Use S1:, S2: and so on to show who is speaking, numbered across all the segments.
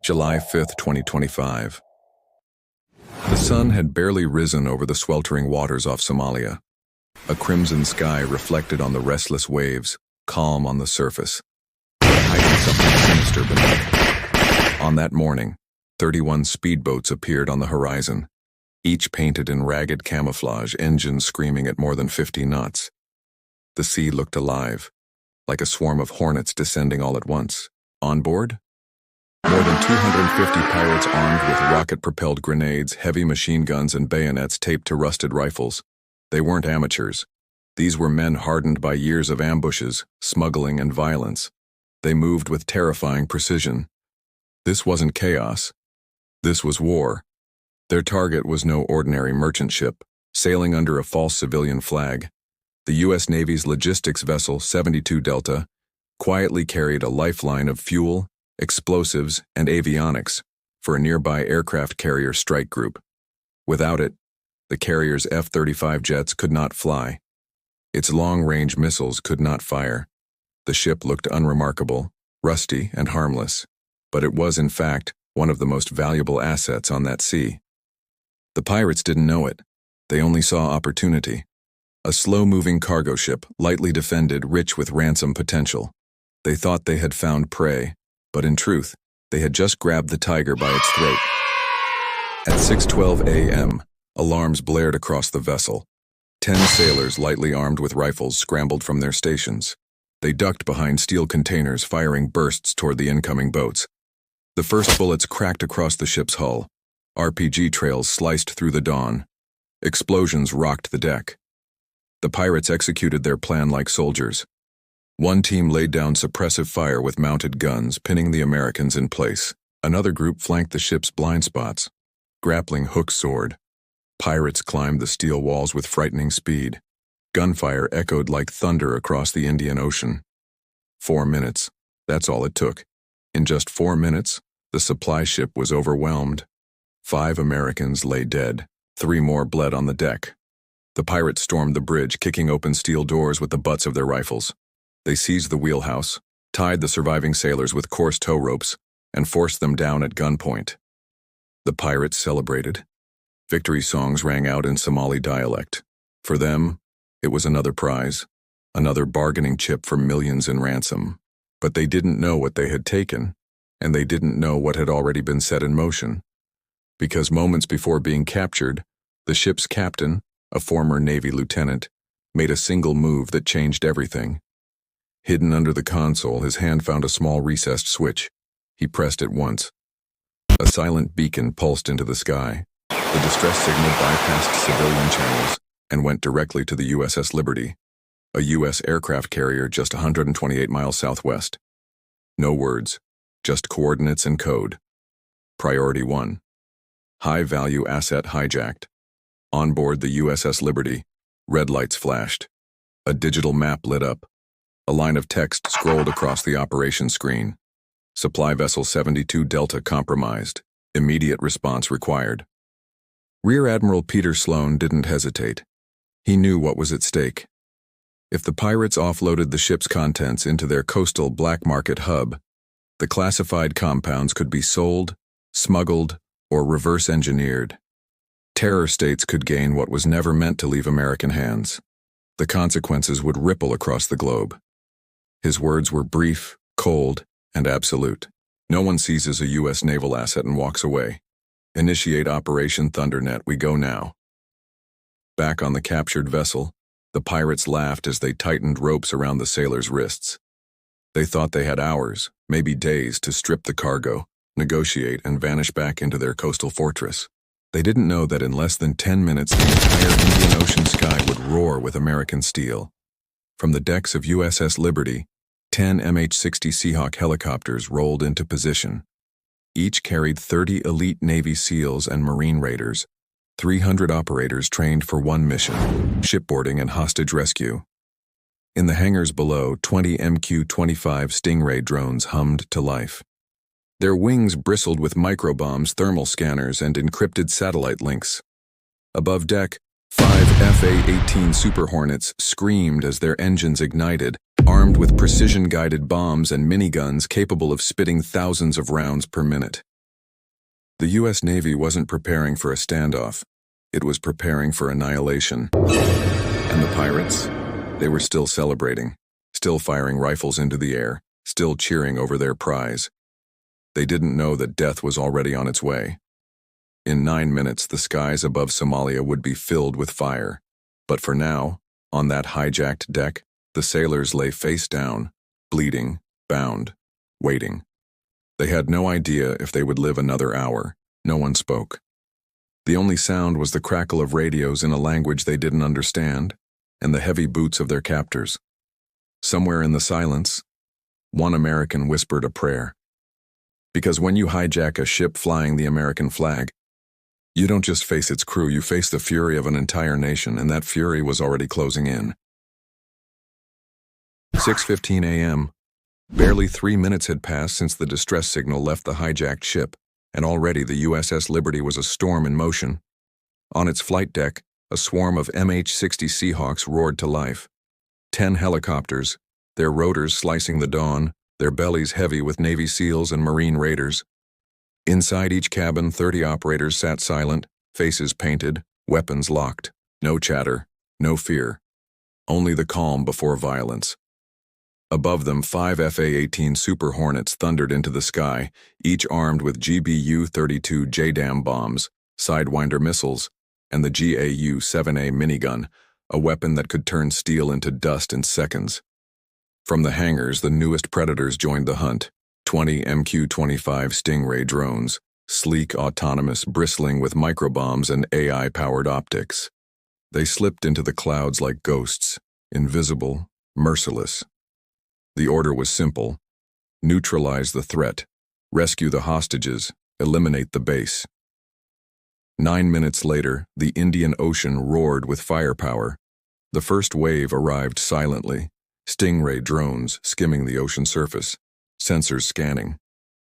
S1: July 5, 2025. The sun had barely risen over the sweltering waters off Somalia. A crimson sky reflected on the restless waves, calm on the surface, but hiding something sinister beneath. On that morning, 31 speedboats appeared on the horizon, each painted in ragged camouflage, engines screaming at more than 50 knots. The sea looked alive, like a swarm of hornets descending all at once. On board? More than 250 pirates armed with rocket-propelled grenades, heavy machine guns, and bayonets taped to rusted rifles. They weren't amateurs. These were men hardened by years of ambushes, smuggling, and violence. They moved with terrifying precision. This wasn't chaos. This was war. Their target was no ordinary merchant ship, sailing under a false civilian flag. The U.S. Navy's logistics vessel, 72 Delta, quietly carried a lifeline of fuel, explosives, and avionics for a nearby aircraft carrier strike group. Without it, the carrier's F-35 jets could not fly. Its long-range missiles could not fire. The ship looked unremarkable, rusty, and harmless, but it was, in fact, one of the most valuable assets on that sea. The pirates didn't know it. They only saw opportunity. A slow-moving cargo ship, lightly defended, rich with ransom potential. They thought they had found prey, but in truth, they had just grabbed the tiger by its throat. At 6:12 a.m., alarms blared across the vessel. 10 sailors, lightly armed with rifles, scrambled from their stations. They ducked behind steel containers, firing bursts toward the incoming boats. The first bullets cracked across the ship's hull. RPG trails sliced through the dawn. Explosions rocked the deck. The pirates executed their plan like soldiers. One team laid down suppressive fire with mounted guns, pinning the Americans in place. Another group flanked the ship's blind spots. Grappling hooks soared. Pirates climbed the steel walls with frightening speed. Gunfire echoed like thunder across the Indian Ocean. 4 minutes. That's all it took. In just 4 minutes, the supply ship was overwhelmed. 5 Americans lay dead. 3 more bled on the deck. The pirates stormed the bridge, kicking open steel doors with the butts of their rifles. They seized the wheelhouse, tied the surviving sailors with coarse tow ropes, and forced them down at gunpoint. The pirates celebrated. Victory songs rang out in Somali dialect. For them, it was another prize, another bargaining chip for millions in ransom. But they didn't know what they had taken, and they didn't know what had already been set in motion. Because moments before being captured, the ship's captain, a former Navy lieutenant, made a single move that changed everything. Hidden under the console, his hand found a small recessed switch. He pressed it once. A silent beacon pulsed into the sky. The distress signal bypassed civilian channels and went directly to the USS Liberty, a U.S. aircraft carrier just 128 miles southwest. No words, just coordinates and code. Priority 1. High-value asset hijacked. On board the USS Liberty, red lights flashed. A digital map lit up. A line of text scrolled across the operation screen. Supply vessel 72 Delta compromised. Immediate response required. Rear Admiral Peter Sloan didn't hesitate. He knew what was at stake. If the pirates offloaded the ship's contents into their coastal black market hub, the classified compounds could be sold, smuggled, or reverse engineered. Terror states could gain what was never meant to leave American hands. The consequences would ripple across the globe. His words were brief, cold, and absolute. No one seizes a U.S. naval asset and walks away. Initiate Operation Thundernet, we go now. Back on the captured vessel, the pirates laughed as they tightened ropes around the sailors' wrists. They thought they had hours, maybe days, to strip the cargo, negotiate, and vanish back into their coastal fortress. They didn't know that in less than 10 minutes, the entire Indian Ocean sky would roar with American steel. From the decks of USS Liberty, 10 MH-60 Seahawk helicopters rolled into position. Each carried 30 elite Navy SEALs and Marine Raiders, 300 operators trained for one mission, shipboarding and hostage rescue. In the hangars below, 20 MQ-25 Stingray drones hummed to life. Their wings bristled with microbombs, thermal scanners, and encrypted satellite links. Above deck, 5 FA-18 Super Hornets screamed as their engines ignited, armed with precision-guided bombs and miniguns capable of spitting thousands of rounds per minute. The U.S. Navy wasn't preparing for a standoff. It was preparing for annihilation. And the pirates? They were still celebrating, still firing rifles into the air, still cheering over their prize. They didn't know that death was already on its way. In 9 minutes, the skies above Somalia would be filled with fire. But for now, on that hijacked deck, the sailors lay face down, bleeding, bound, waiting. They had no idea if they would live another hour. No one spoke. The only sound was the crackle of radios in a language they didn't understand, and the heavy boots of their captors. Somewhere in the silence, one American whispered a prayer. Because when you hijack a ship flying the American flag, you don't just face its crew, you face the fury of an entire nation, and that fury was already closing in. 6:15 a.m. Barely 3 minutes had passed since the distress signal left the hijacked ship, and already the USS Liberty was a storm in motion. On its flight deck, a swarm of MH-60 Seahawks roared to life. 10 helicopters, their rotors slicing the dawn, their bellies heavy with Navy SEALs and Marine Raiders. Inside each cabin, 30 operators sat silent, faces painted, weapons locked. No chatter, no fear. Only the calm before violence. Above them, 5 F/A-18 Super Hornets thundered into the sky, each armed with GBU-32 JDAM bombs, Sidewinder missiles, and the GAU-7A minigun, a weapon that could turn steel into dust in seconds. From the hangars, the newest predators joined the hunt. 20 MQ-25 Stingray drones, sleek, autonomous, bristling with microbombs and AI-powered optics. They slipped into the clouds like ghosts, invisible, merciless. The order was simple: neutralize the threat, rescue the hostages, eliminate the base. 9 minutes later, the Indian Ocean roared with firepower. The first wave arrived silently, Stingray drones skimming the ocean surface, sensors scanning,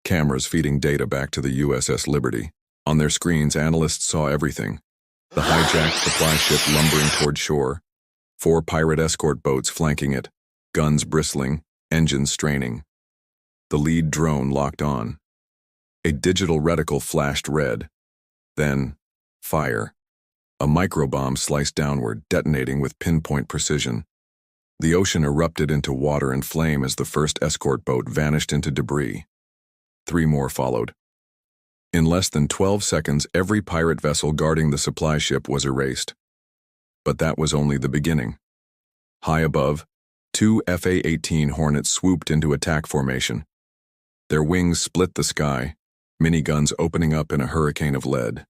S1: cameras feeding data back to the USS Liberty. On their screens, analysts saw everything. The hijacked supply ship lumbering toward shore, 4 pirate escort boats flanking it, guns bristling, engines straining. The lead drone locked on. A digital reticle flashed red. Then, fire. A microbomb sliced downward, detonating with pinpoint precision. The ocean erupted into water and flame as the first escort boat vanished into debris. 3 more followed. In less than 12 seconds, every pirate vessel guarding the supply ship was erased. But that was only the beginning. High above, 2 F/A-18 Hornets swooped into attack formation. Their wings split the sky, miniguns opening up in a hurricane of lead.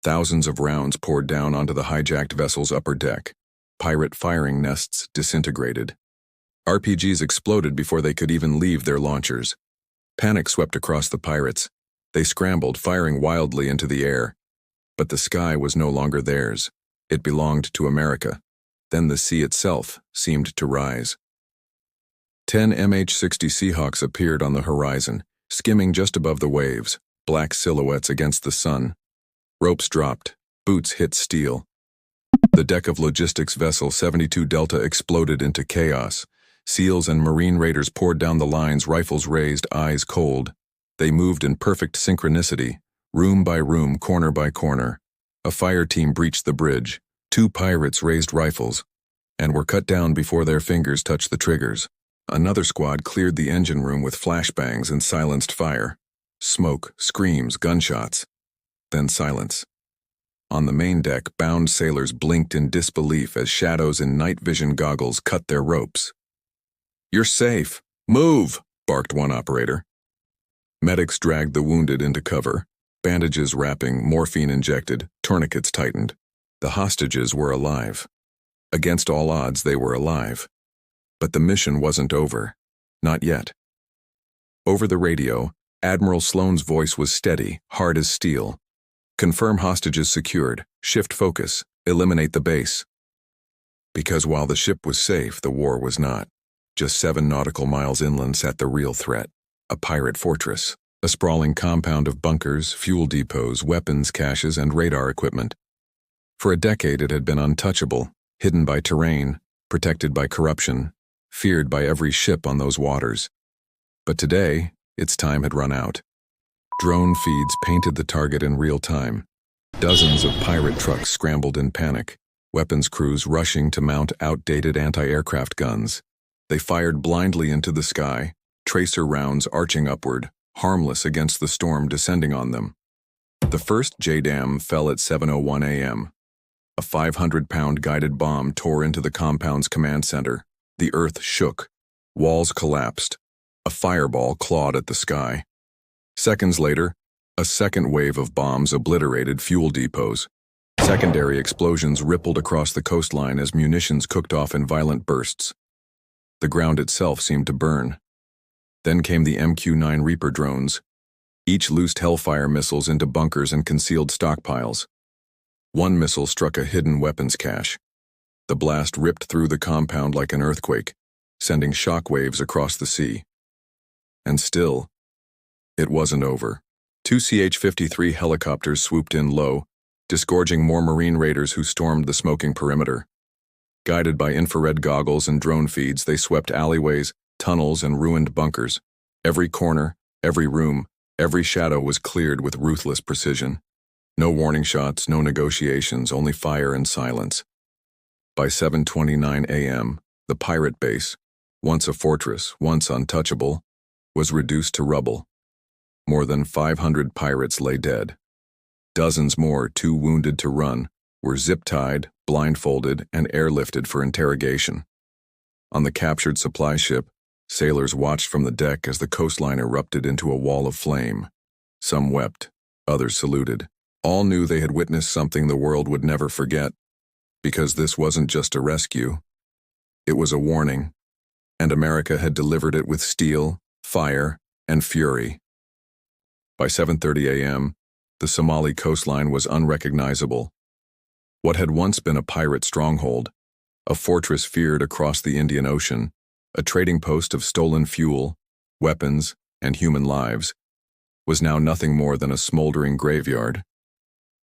S1: Thousands of rounds poured down onto the hijacked vessel's upper deck. Pirate firing nests disintegrated. RPGs exploded before they could even leave their launchers. Panic swept across the pirates. They scrambled, firing wildly into the air. But the sky was no longer theirs. It belonged to America. Then the sea itself seemed to rise. 10 MH-60 Seahawks appeared on the horizon, skimming just above the waves, black silhouettes against the sun. Ropes dropped, boots hit steel. The deck of logistics vessel 72 Delta exploded into chaos. SEALs and Marine Raiders poured down the lines, rifles raised, eyes cold. They moved in perfect synchronicity, room by room, corner by corner. A fire team breached the bridge. 2 pirates raised rifles and were cut down before their fingers touched the triggers. Another squad cleared the engine room with flashbangs and silenced fire. Smoke, screams, gunshots. Then silence. On the main deck, bound sailors blinked in disbelief as shadows in night vision goggles cut their ropes. "You're safe. Move!" barked one operator. Medics dragged the wounded into cover, bandages wrapping, morphine injected, tourniquets tightened. The hostages were alive. Against all odds, they were alive. But the mission wasn't over. Not yet. Over the radio, Admiral Sloan's voice was steady, hard as steel. "Confirm hostages secured. Shift focus. Eliminate the base." Because while the ship was safe, the war was not. Just 7 nautical miles inland sat the real threat. A pirate fortress. A sprawling compound of bunkers, fuel depots, weapons caches, and radar equipment. For a decade it had been untouchable, hidden by terrain, protected by corruption, feared by every ship on those waters. But today, its time had run out. Drone feeds painted the target in real time. Dozens of pirate trucks scrambled in panic, weapons crews rushing to mount outdated anti-aircraft guns. They fired blindly into the sky, tracer rounds arching upward, harmless against the storm descending on them. The first JDAM fell at 7:01 a.m. A 500-pound guided bomb tore into the compound's command center. The earth shook. Walls collapsed. A fireball clawed at the sky. Seconds later, a second wave of bombs obliterated fuel depots. Secondary explosions rippled across the coastline as munitions cooked off in violent bursts. The ground itself seemed to burn. Then came the MQ-9 Reaper drones. Each loosed Hellfire missiles into bunkers and concealed stockpiles. One missile struck a hidden weapons cache. The blast ripped through the compound like an earthquake, sending shockwaves across the sea. And still, it wasn't over. Two CH-53 helicopters swooped in low, disgorging more Marine raiders who stormed the smoking perimeter. Guided by infrared goggles and drone feeds, they swept alleyways, tunnels, and ruined bunkers. Every corner, every room, every shadow was cleared with ruthless precision. No warning shots, no negotiations, only fire and silence. By 7:29 a.m., the pirate base, once a fortress, once untouchable, was reduced to rubble. More than 500 pirates lay dead. Dozens more, too wounded to run, were zip-tied, blindfolded, and airlifted for interrogation. On the captured supply ship, sailors watched from the deck as the coastline erupted into a wall of flame. Some wept, others saluted. All knew they had witnessed something the world would never forget, because this wasn't just a rescue. It was a warning, and America had delivered it with steel, fire, and fury. By 7:30 a.m., the Somali coastline was unrecognizable. What had once been a pirate stronghold, a fortress feared across the Indian Ocean, a trading post of stolen fuel, weapons, and human lives, was now nothing more than a smoldering graveyard.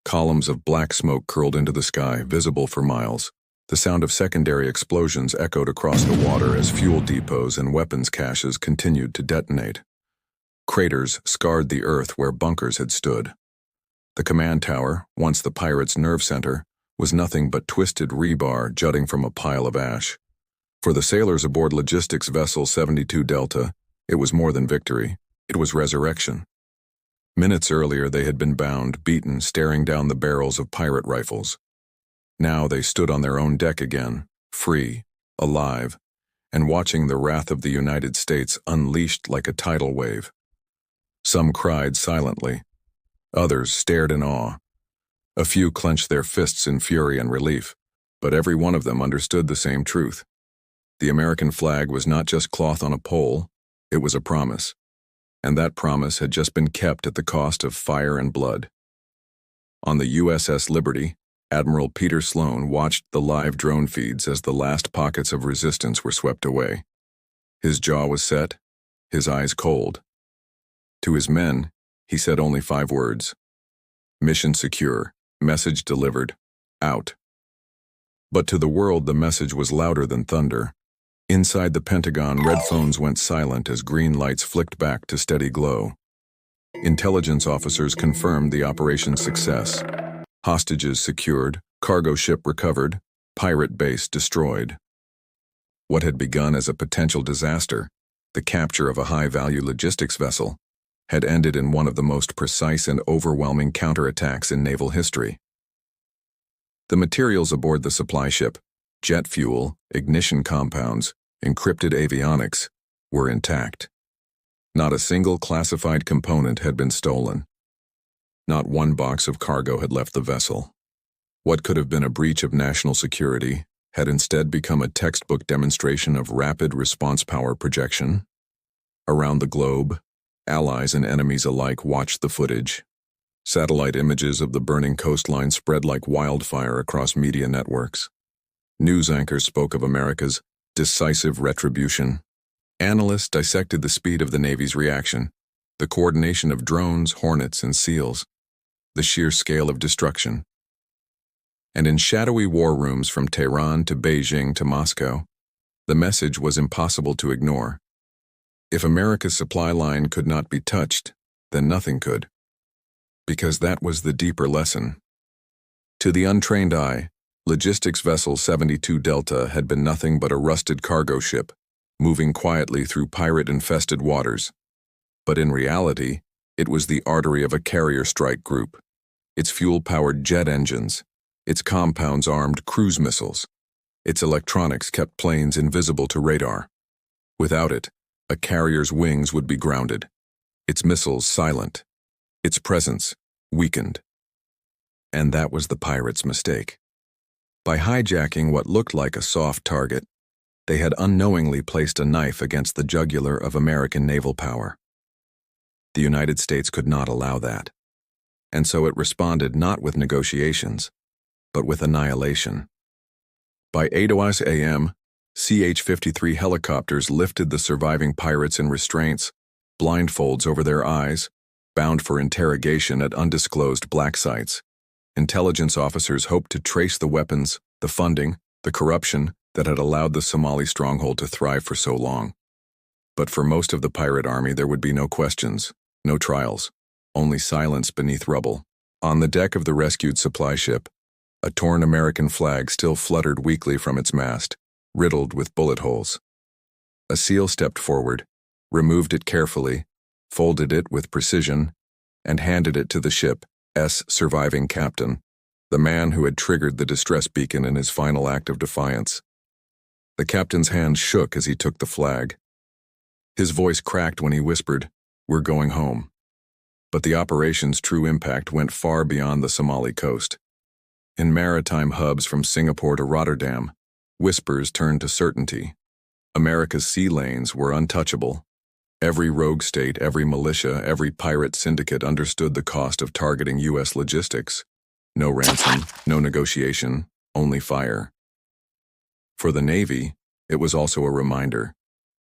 S1: Columns of black smoke curled into the sky, visible for miles. The sound of secondary explosions echoed across the water as fuel depots and weapons caches continued to detonate. Craters scarred the earth where bunkers had stood. The command tower, once the pirates' nerve center, was nothing but twisted rebar jutting from a pile of ash. For the sailors aboard logistics vessel 72 Delta, it was more than victory. It was resurrection. Minutes earlier they had been bound, beaten, staring down the barrels of pirate rifles. Now they stood on their own deck again, free, alive, and watching the wrath of the United States unleashed like a tidal wave. Some cried silently. Others stared in awe. A few clenched their fists in fury and relief, but every one of them understood the same truth. The American flag was not just cloth on a pole, it was a promise. And that promise had just been kept at the cost of fire and blood. On the USS Liberty, Admiral Peter Sloan watched the live drone feeds as the last pockets of resistance were swept away. His jaw was set, his eyes cold. To his men, he said only 5 words. Mission secure, message delivered, out. But to the world the message was louder than thunder. Inside the Pentagon, red phones went silent as green lights flicked back to steady glow. Intelligence officers confirmed the operation's success. Hostages secured, cargo ship recovered, pirate base destroyed. What had begun as a potential disaster, the capture of a high-value logistics vessel, had ended in one of the most precise and overwhelming counterattacks in naval history. The materials aboard the supply ship, jet fuel, ignition compounds, encrypted avionics, were intact. Not a single classified component had been stolen. Not one box of cargo had left the vessel. What could have been a breach of national security had instead become a textbook demonstration of rapid response power projection. Around the globe, allies and enemies alike watched the footage. Satellite images of the burning coastline spread like wildfire across media networks. News anchors spoke of America's decisive retribution. Analysts dissected the speed of the Navy's reaction, the coordination of drones, Hornets, and SEALs, the sheer scale of destruction. And in shadowy war rooms from Tehran to Beijing to Moscow, the message was impossible to ignore. If America's supply line could not be touched, then nothing could. Because that was the deeper lesson. To the untrained eye, logistics vessel 72 Delta had been nothing but a rusted cargo ship, moving quietly through pirate-infested waters. But in reality, it was the artery of a carrier strike group. Its fuel-powered jet engines, its compounds armed cruise missiles, its electronics kept planes invisible to radar. Without it, a carrier's wings would be grounded, its missiles silent, its presence weakened. And that was the pirates' mistake. By hijacking what looked like a soft target, they had unknowingly placed a knife against the jugular of American naval power. The United States could not allow that, and so it responded not with negotiations, but with annihilation. By 8:00 a.m., CH-53 helicopters lifted the surviving pirates in restraints, blindfolds over their eyes, bound for interrogation at undisclosed black sites. Intelligence officers hoped to trace the weapons, the funding, the corruption that had allowed the Somali stronghold to thrive for so long. But for most of the pirate army there would be no questions, no trials, only silence beneath rubble. On the deck of the rescued supply ship, a torn American flag still fluttered weakly from its mast, riddled with bullet holes. A SEAL stepped forward, removed it carefully, folded it with precision, and handed it to the ship's surviving captain, the man who had triggered the distress beacon in his final act of defiance. The captain's hand shook as he took the flag. His voice cracked when he whispered, "We're going home." But the operation's true impact went far beyond the Somali coast. In maritime hubs from Singapore to Rotterdam, whispers turned to certainty. America's sea lanes were untouchable. Every rogue state, every militia, every pirate syndicate understood the cost of targeting U.S. logistics. No ransom, no negotiation, only fire. For the Navy, it was also a reminder.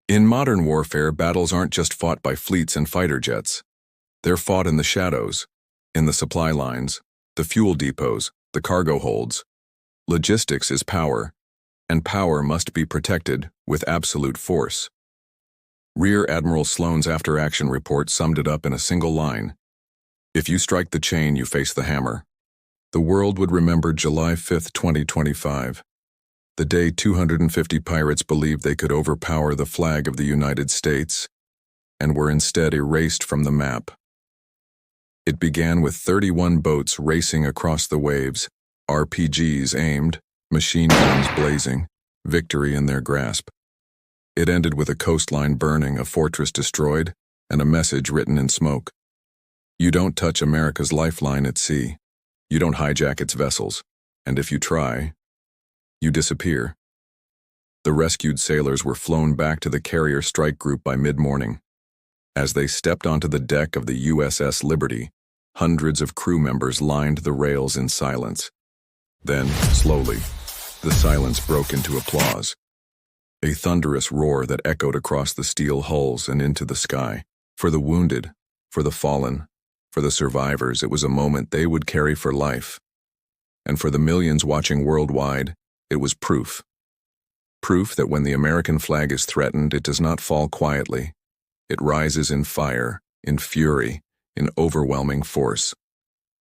S1: In modern warfare, battles aren't just fought by fleets and fighter jets. They're fought in the shadows, in the supply lines, the fuel depots, the cargo holds. Logistics is power, and power must be protected with absolute force. Rear Admiral Sloan's after-action report summed it up in a single line. If you strike the chain, you face the hammer. The world would remember July 5, 2025, the day 250 pirates believed they could overpower the flag of the United States and were instead erased from the map. It began with 31 boats racing across the waves, RPGs aimed, machine guns blazing, victory in their grasp. It ended with a coastline burning, a fortress destroyed, and a message written in smoke. You don't touch America's lifeline at sea. You don't hijack its vessels. And if you try, you disappear. The rescued sailors were flown back to the carrier strike group by mid-morning. As they stepped onto the deck of the USS Liberty, hundreds of crew members lined the rails in silence. Then, slowly, the silence broke into applause. A thunderous roar that echoed across the steel hulls and into the sky. For the wounded, for the fallen, for the survivors, it was a moment they would carry for life. And for the millions watching worldwide, it was proof. Proof that when the American flag is threatened, it does not fall quietly. It rises in fire, in fury, in overwhelming force.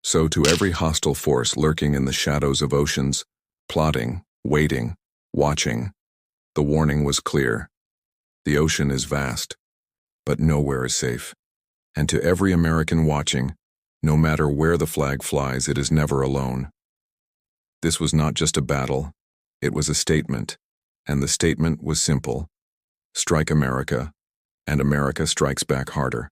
S1: So to every hostile force lurking in the shadows of oceans, plotting, waiting, watching, the warning was clear. The ocean is vast, but nowhere is safe. And to every American watching, no matter where the flag flies, it is never alone. This was not just a battle, it was a statement, and the statement was simple. Strike America, and America strikes back harder.